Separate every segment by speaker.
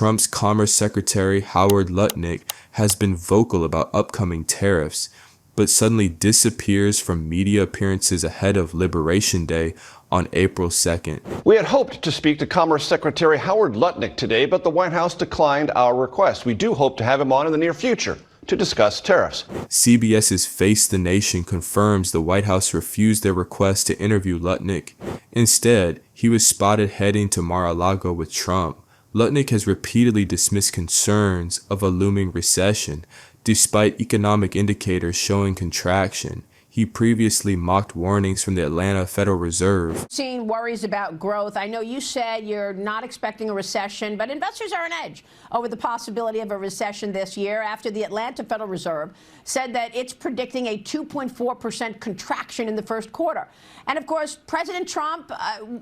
Speaker 1: Trump's Commerce Secretary Howard Lutnick has been vocal about upcoming tariffs, but suddenly disappears from media appearances ahead of Liberation Day on April 2nd.
Speaker 2: We had hoped to speak to Commerce Secretary Howard Lutnick today, but the White House declined our request. We do hope to have him on in the near future to discuss tariffs.
Speaker 1: CBS's Face the Nation confirms the White House refused their request to interview Lutnick. Instead, he was spotted heading to Mar-a-Lago with Trump. Lutnick has repeatedly dismissed concerns of a looming recession, despite economic indicators showing contraction. He previously mocked warnings from the Atlanta Federal Reserve.
Speaker 3: Seeing worries about growth. I know you said you're not expecting a recession, but investors are on edge over the possibility of a recession this year after the Atlanta Federal Reserve said that it's predicting a 2.4% contraction in the first quarter. And of course, President Trump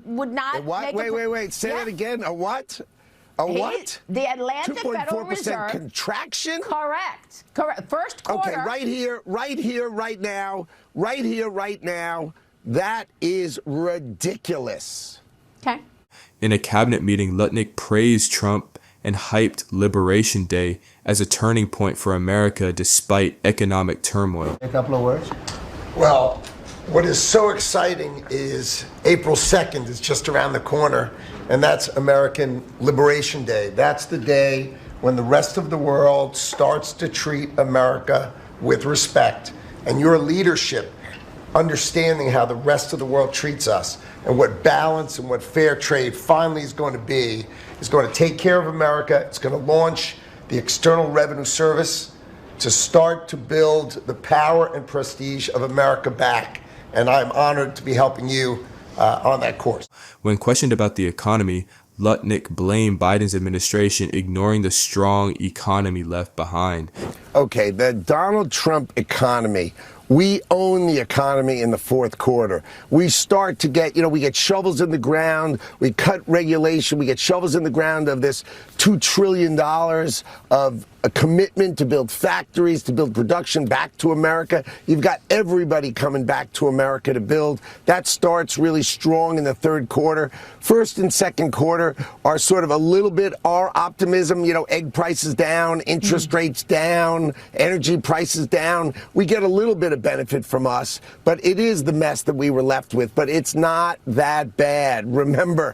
Speaker 3: would not
Speaker 4: a what? Wait. Say that again. A what? What?
Speaker 3: The Atlanta Federal Reserve
Speaker 4: contraction?
Speaker 3: Correct. First quarter.
Speaker 4: Okay, right here, right now. That is ridiculous.
Speaker 3: Okay.
Speaker 1: In a cabinet meeting, Lutnick praised Trump and hyped Liberation Day as a turning point for America despite economic turmoil.
Speaker 5: A couple of words.
Speaker 6: Well, what is so exciting is April 2nd is just around the corner, and that's American Liberation Day. That's the day when the rest of the world starts to treat America with respect. And your leadership, understanding how the rest of the world treats us and what balance and what fair trade finally is going to be, is going to take care of America. It's going to launch the External Revenue Service to start to build the power and prestige of America back. And I'm honored to be helping you on that course.
Speaker 1: When questioned about the economy, Lutnick blamed Biden's administration ignoring the strong economy left behind.
Speaker 4: Okay, the Donald Trump economy. We own the economy in the fourth quarter. We start to get, we get shovels in the ground. We cut regulation. We get shovels in the ground of this $2 trillion of a commitment to build factories, to build production back to America. You've got everybody coming back to America to build. That starts really strong in the third quarter. First and second quarter are sort of a little bit our optimism, egg prices down, interest rates down, energy prices down. We get a little bit of benefit from us, but it is the mess that we were left with. But it's not that bad. Remember,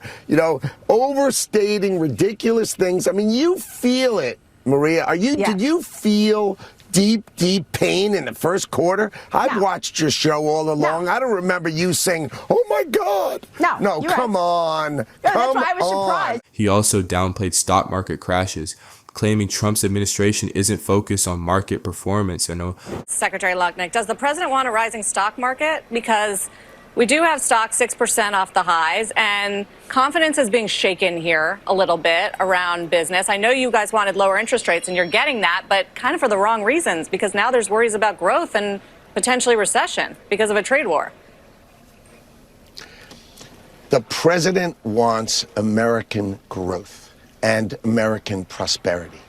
Speaker 4: overstating ridiculous things. I mean, you feel it. Maria, did you feel deep pain in the first quarter? I've watched your show all along. No. I don't remember you saying, "Oh my God." No, come on.
Speaker 3: That's why I was surprised.
Speaker 1: He also downplayed stock market crashes, claiming Trump's administration isn't focused on market performance.
Speaker 7: Secretary Lutnick, does the president want a rising stock market? Because we do have stocks 6% off the highs, and confidence is being shaken here a little bit around business. I know you guys wanted lower interest rates, and you're getting that, but kind of for the wrong reasons, because now there's worries about growth and potentially recession because of a trade war.
Speaker 4: The president wants American growth and American prosperity.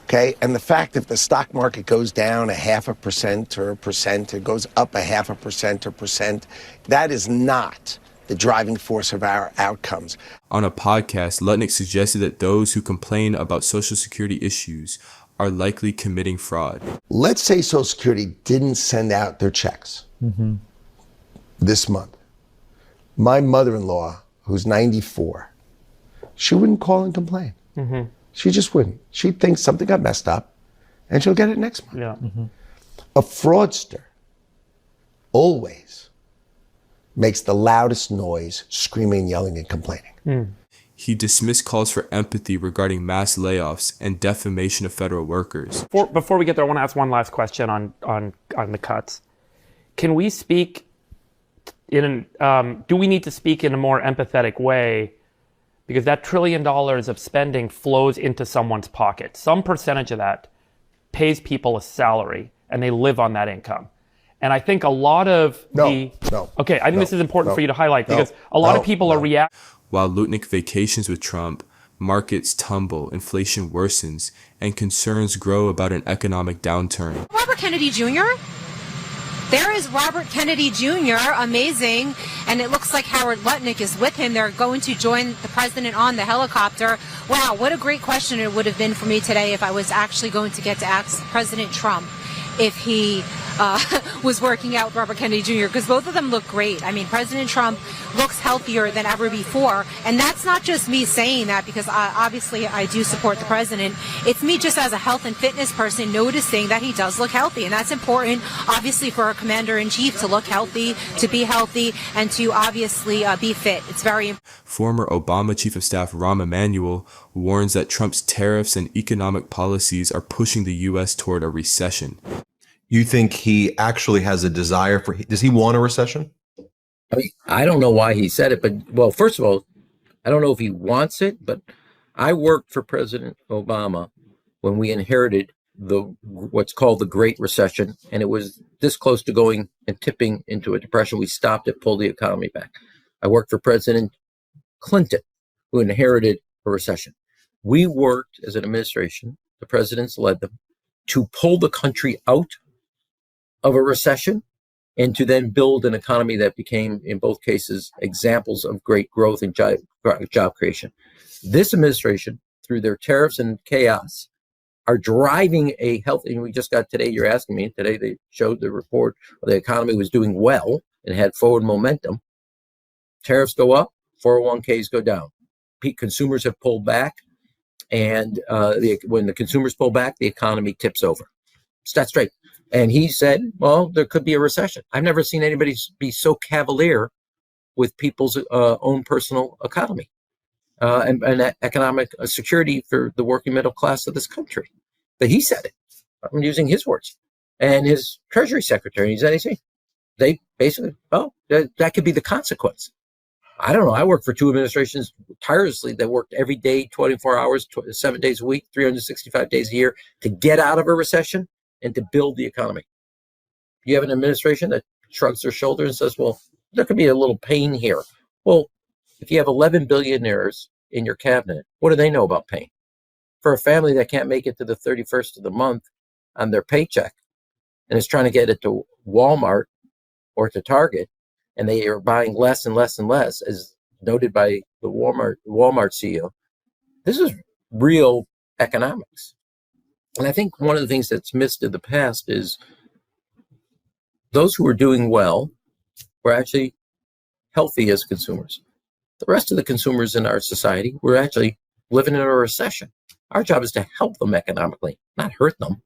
Speaker 4: Okay, and the fact if the stock market goes down 0.5% or 1%, it goes up 0.5% or 1%, that is not the driving force of our outcomes.
Speaker 1: On a podcast, Lutnick suggested that those who complain about Social Security issues are likely committing fraud.
Speaker 6: Let's say Social Security didn't send out their checks this month. My mother-in-law, who's 94, she wouldn't call and complain. She just wouldn't. She'd think something got messed up, and she'll get it next month.
Speaker 5: Yeah.
Speaker 6: A fraudster always makes the loudest noise, screaming, yelling, and complaining.
Speaker 1: He dismissed calls for empathy regarding mass layoffs and defamation of federal workers.
Speaker 5: Before we get there, I want to ask one last question on the cuts. Can we speak do we need to speak in a more empathetic way? Because that $1 trillion of spending flows into someone's pocket. Some percentage of that pays people a salary, and they live on that income. And I think a lot of Okay, I think this is important for you to highlight, because a lot of people are reacting.
Speaker 1: While Lutnick vacations with Trump, markets tumble, inflation worsens, and concerns grow about an economic downturn.
Speaker 8: Robert Kennedy Jr.? There is Robert Kennedy Jr., amazing, and it looks like Howard Lutnick is with him. They're going to join the president on the helicopter. Wow, what a great question it would have been for me today if I was actually going to get to ask President Trump if he was working out with Robert Kennedy Jr., because both of them look great. I mean, President Trump looks healthier than ever before, and that's not just me saying that because obviously I do support the president. It's me just as a health and fitness person noticing that he does look healthy, and that's important, obviously, for a commander-in-chief to look healthy, to be healthy, and to obviously be fit. It's very important.
Speaker 1: Former Obama Chief of Staff Rahm Emanuel warns that Trump's tariffs and economic policies are pushing the U.S. toward a recession.
Speaker 9: You think he actually has a desire for, does he want a recession?
Speaker 10: I mean, I don't know why he said it, but, well, first of all, I don't know if he wants it, but I worked for President Obama when we inherited what's called the Great Recession, and it was this close to going and tipping into a depression. We stopped it, pulled the economy back. I worked for President Clinton, who inherited a recession. We worked as an administration, the presidents led them, to pull the country out of a recession and to then build an economy that became, in both cases, examples of great growth and job creation. This administration, through their tariffs and chaos, are driving a healthy, and we just got today, you're asking me, today they showed the report where the economy was doing well and had forward momentum. Tariffs go up, 401ks go down. Consumers have pulled back, and when the consumers pull back, the economy tips over. That's straight. And he said, well, there could be a recession. I've never seen anybody be so cavalier with people's own personal economy and economic security for the working middle class of this country. But he said it. I'm using his words. And his Treasury Secretary, he's NAC, they basically, that could be the consequence. I don't know. I worked for two administrations tirelessly that worked every day, 24 hours, 7 days a week, 365 days a year to get out of a recession and to build the economy. You have an administration that shrugs their shoulders and says, well, there could be a little pain here. Well, if you have 11 billionaires in your cabinet, what do they know about pain? For a family that can't make it to the 31st of the month on their paycheck and is trying to get it to Walmart or to Target, and they are buying less and less and less, as noted by the Walmart CEO, this is real economics. And I think one of the things that's missed in the past is those who are doing well were actually healthy as consumers. The rest of the consumers in our society were actually living in a recession. Our job is to help them economically, not hurt them.